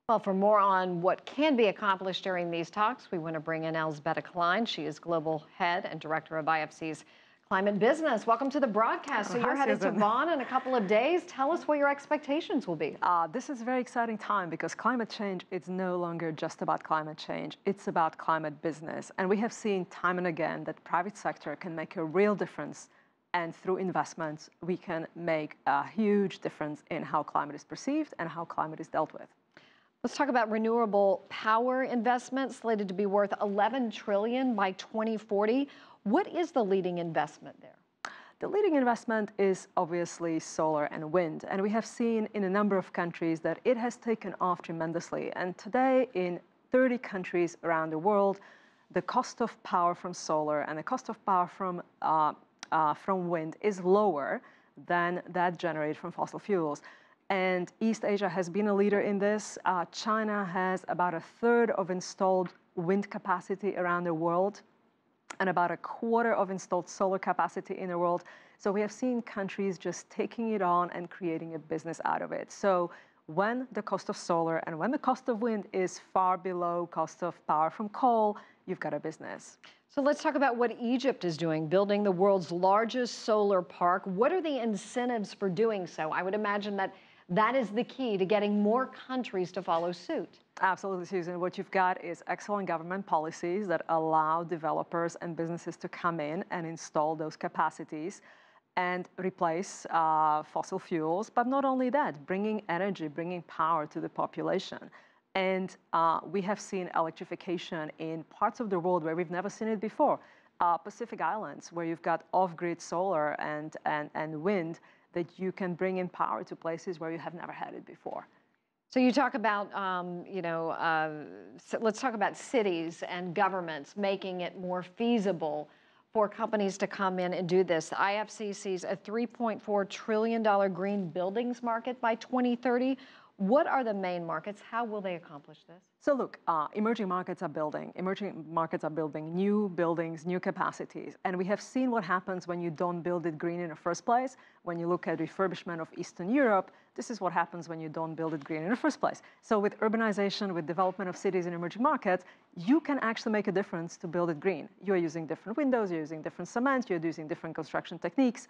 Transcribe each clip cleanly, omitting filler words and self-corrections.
Well, for more on what can be accomplished during these talks, we want to bring in Alzbeta Klein. She is Global Head and Director of IFC's Climate Business. Welcome to the broadcast. So you're headed to Bonn in a couple of days. Tell us what your expectations will be. This is a very exciting time because climate change is no longer just about climate change. It's about climate business. And we have seen time and again that private sector can make a real difference. And through investments, we can make a huge difference in how climate is perceived and how climate is dealt with. Let's talk about renewable power investments slated to be worth $11 trillion by 2040. What is the leading investment there? The leading investment is obviously solar and wind. And we have seen in a number of countries that it has taken off tremendously. And today in 30 countries around the world, the cost of power from solar and the cost of power from wind is lower than that generated from fossil fuels. And East Asia has been a leader in this. China has about a third of installed wind capacity around the world and about a quarter of installed solar capacity in the world. So we have seen countries just taking it on and creating a business out of it. So when the cost of solar and when the cost of wind is far below cost of power from coal, you've got a business. So let's talk about what Egypt is doing, building the world's largest solar park. What are the incentives for doing so? I would imagine that is the key to getting more countries to follow suit. Absolutely, Susan. What you've got is excellent government policies that allow developers and businesses to come in and install those capacities and replace fossil fuels. But not only that, bringing energy, bringing power to the population. And we have seen electrification in parts of the world where we've never seen it before. Pacific Islands, where you've got off-grid solar and wind, that you can bring in power to places where you have never had it before. So you talk about, let's talk about cities and governments making it more feasible for companies to come in and do this. The IFC sees a $3.4 trillion green buildings market by 2030. What are the main markets? How will they accomplish this? So look, emerging markets are building new buildings, new capacities. And we have seen what happens when you don't build it green in the first place. When you look at refurbishment of Eastern Europe, this is what happens when you don't build it green in the first place. So with urbanization, with development of cities in emerging markets, you can actually make a difference to build it green. You're using different windows, you're using different cement, you're using different construction techniques.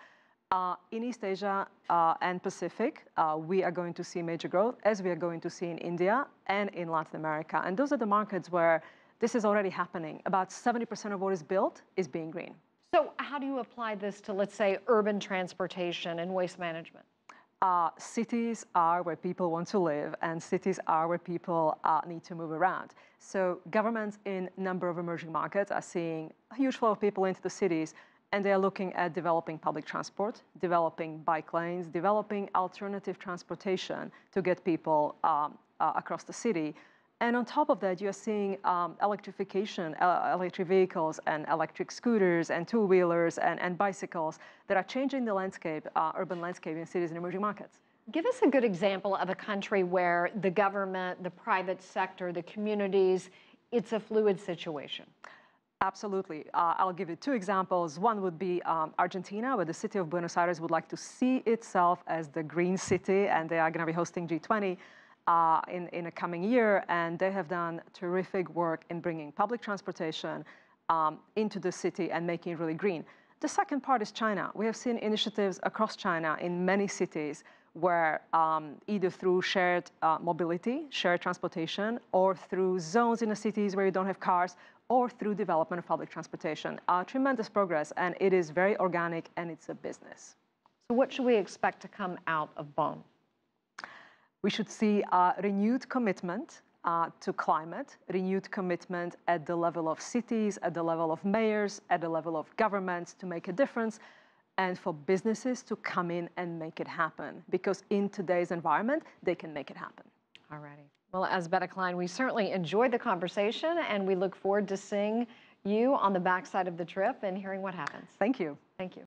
In East Asia and Pacific, we are going to see major growth, as we are going to see in India and in Latin America. And those are the markets where this is already happening. About 70% of what is built is being green. So how do you apply this to, let's say, urban transportation and waste management? Cities are where people want to live, and cities are where people need to move around. So governments in a number of emerging markets are seeing a huge flow of people into the cities. And they are looking at developing public transport, developing bike lanes, developing alternative transportation to get people across the city. And on top of that, you're seeing electrification, electric vehicles and electric scooters and two-wheelers and bicycles that are changing the landscape, urban landscape in cities and emerging markets. Give us a good example of a country where the government, the private sector, the communities, it's a fluid situation. Absolutely. I'll give you two examples. One would be Argentina, where the city of Buenos Aires would like to see itself as the green city, and they are going to be hosting G20 in a coming year. And they have done terrific work in bringing public transportation into the city and making it really green. The second part is China. We have seen initiatives across China in many cities where either through shared mobility, shared transportation, or through zones in the cities where you don't have cars, or through development of public transportation. Tremendous progress, and it is very organic, and it's a business. So what should we expect to come out of Bonn? We should see a renewed commitment to climate, renewed commitment at the level of cities, at the level of mayors, at the level of governments to make a difference, and for businesses to come in and make it happen. Because in today's environment, they can make it happen. All righty. Well, Alzbeta Klein, we certainly enjoyed the conversation, and we look forward to seeing you on the backside of the trip and hearing what happens. Thank you. Thank you.